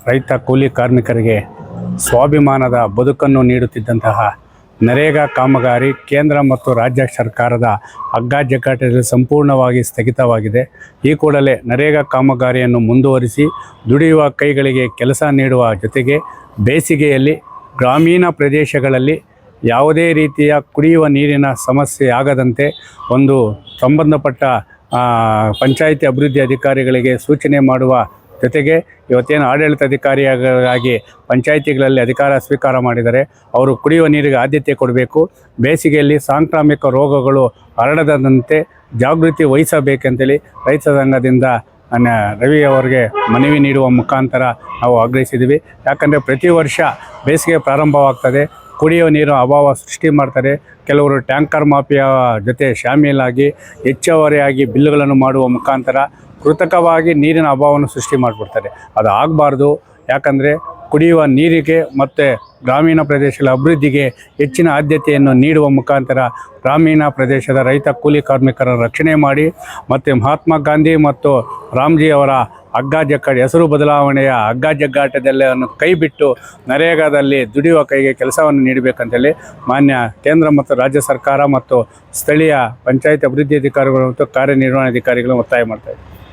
ರೈತ ಕೂಲಿ ಕಾರ್ಮಿಕರಿಗೆ ಸ್ವಾಭಿಮಾನದ ಬದುಕನ್ನು ನೀಡುತ್ತಿದ್ದಂತಹ ನರೇಗಾ ಕಾಮಗಾರಿ ಕೇಂದ್ರ ಮತ್ತು ರಾಜ್ಯ ಸರ್ಕಾರದ ಹಗ್ಗಾಜಗ್ಗಾಟದಲ್ಲಿ ಸಂಪೂರ್ಣವಾಗಿ ಸ್ಥಗಿತವಾಗಿದೆ. ಈ ಕೂಡಲೇ ನರೇಗಾ ಕಾಮಗಾರಿಯನ್ನು ಮುಂದುವರಿಸಿ ದುಡಿಯುವ ಕೈಗಳಿಗೆ ಕೆಲಸ ನೀಡುವ ಜೊತೆಗೆ ಬೇಸಿಗೆಯಲ್ಲಿ ಗ್ರಾಮೀಣ ಪ್ರದೇಶಗಳಲ್ಲಿ ಯಾವುದೇ ರೀತಿಯ ಕುಡಿಯುವ ನೀರಿನ ಸಮಸ್ಯೆ ಆಗದಂತೆ ಒಂದು ಸಂಬಂಧಪಟ್ಟ ಪಂಚಾಯಿತಿ ಅಭಿವೃದ್ಧಿ ಅಧಿಕಾರಿಗಳಿಗೆ ಸೂಚನೆ ಮಾಡುವ ಜೊತೆಗೆ ಇವತ್ತೇನು ಆಡಳಿತಾಧಿಕಾರಿಯಾಗಿ ಪಂಚಾಯಿತಿಗಳಲ್ಲಿ ಅಧಿಕಾರ ಸ್ವೀಕಾರ ಮಾಡಿದರೆ ಅವರು ಕುಡಿಯುವ ನೀರಿಗೆ ಆದ್ಯತೆ ಕೊಡಬೇಕು. ಬೇಸಿಗೆಯಲ್ಲಿ ಸಾಂಕ್ರಾಮಿಕ ರೋಗಗಳು ಹರಡದಂತೆ ಜಾಗೃತಿ ವಹಿಸಬೇಕೆಂತೇಳಿ ರೈತ ಸಂಘದಿಂದ ರವಿ ಅವರಿಗೆ ಮನವಿ ನೀಡುವ ಮುಖಾಂತರ ನಾವು ಆಗ್ರಹಿಸಿದ್ದೀವಿ. ಯಾಕಂದರೆ ಪ್ರತಿ ವರ್ಷ ಬೇಸಿಗೆ ಪ್ರಾರಂಭವಾಗ್ತದೆ, ಕುಡಿಯುವ ನೀರು ಅಭಾವ ಸೃಷ್ಟಿ ಮಾಡ್ತಾರೆ. ಕೆಲವರು ಟ್ಯಾಂಕರ್ ಮಾಫಿಯಾ ಜೊತೆ ಶಾಮೀಲಾಗಿ ಹೆಚ್ಚುವರಿಯಾಗಿ ಬಿಲ್ಲುಗಳನ್ನು ಮಾಡುವ ಮುಖಾಂತರ ಕೃತಕವಾಗಿ ನೀರಿನ ಅಭಾವವನ್ನು ಸೃಷ್ಟಿ ಮಾಡಿಬಿಡ್ತಾರೆ. ಅದು ಆಗಬಾರ್ದು. ಯಾಕಂದರೆ ಕುಡಿಯುವ ನೀರಿಗೆ ಮತ್ತು ಗ್ರಾಮೀಣ ಪ್ರದೇಶಗಳ ಅಭಿವೃದ್ಧಿಗೆ ಹೆಚ್ಚಿನ ಆದ್ಯತೆಯನ್ನು ನೀಡುವ ಮುಖಾಂತರ ಗ್ರಾಮೀಣ ಪ್ರದೇಶದ ರೈತ ಕೂಲಿ ಕಾರ್ಮಿಕರ ರಕ್ಷಣೆ ಮಾಡಿ ಮತ್ತು ಮಹಾತ್ಮ ಗಾಂಧಿ ಮತ್ತು ರಾಮ್ಜಿ ಅವರ ಹಗ್ಗಾಜಗ್ಗಾಟ ಹೆಸರು ಬದಲಾವಣೆಯ ಹಗ್ಗಾಜಗ್ಗಾಟದೆಲ್ಲವನ್ನು ಕೈಬಿಟ್ಟು ನರೇಗಾದಲ್ಲಿ ದುಡಿಯುವ ಕೈಗೆ ಕೆಲಸವನ್ನು ನೀಡಬೇಕಂತೇಳಿ ಮಾನ್ಯ ಕೇಂದ್ರ ಮತ್ತು ರಾಜ್ಯ ಸರ್ಕಾರ ಮತ್ತು ಸ್ಥಳೀಯ ಪಂಚಾಯತ್ ಅಭಿವೃದ್ಧಿ ಅಧಿಕಾರಿಗಳು ಮತ್ತು ಕಾರ್ಯನಿರ್ವಹಣಾಧಿಕಾರಿಗಳು ಒತ್ತಾಯ ಮಾಡ್ತಾಯಿದ್ದಾರೆ.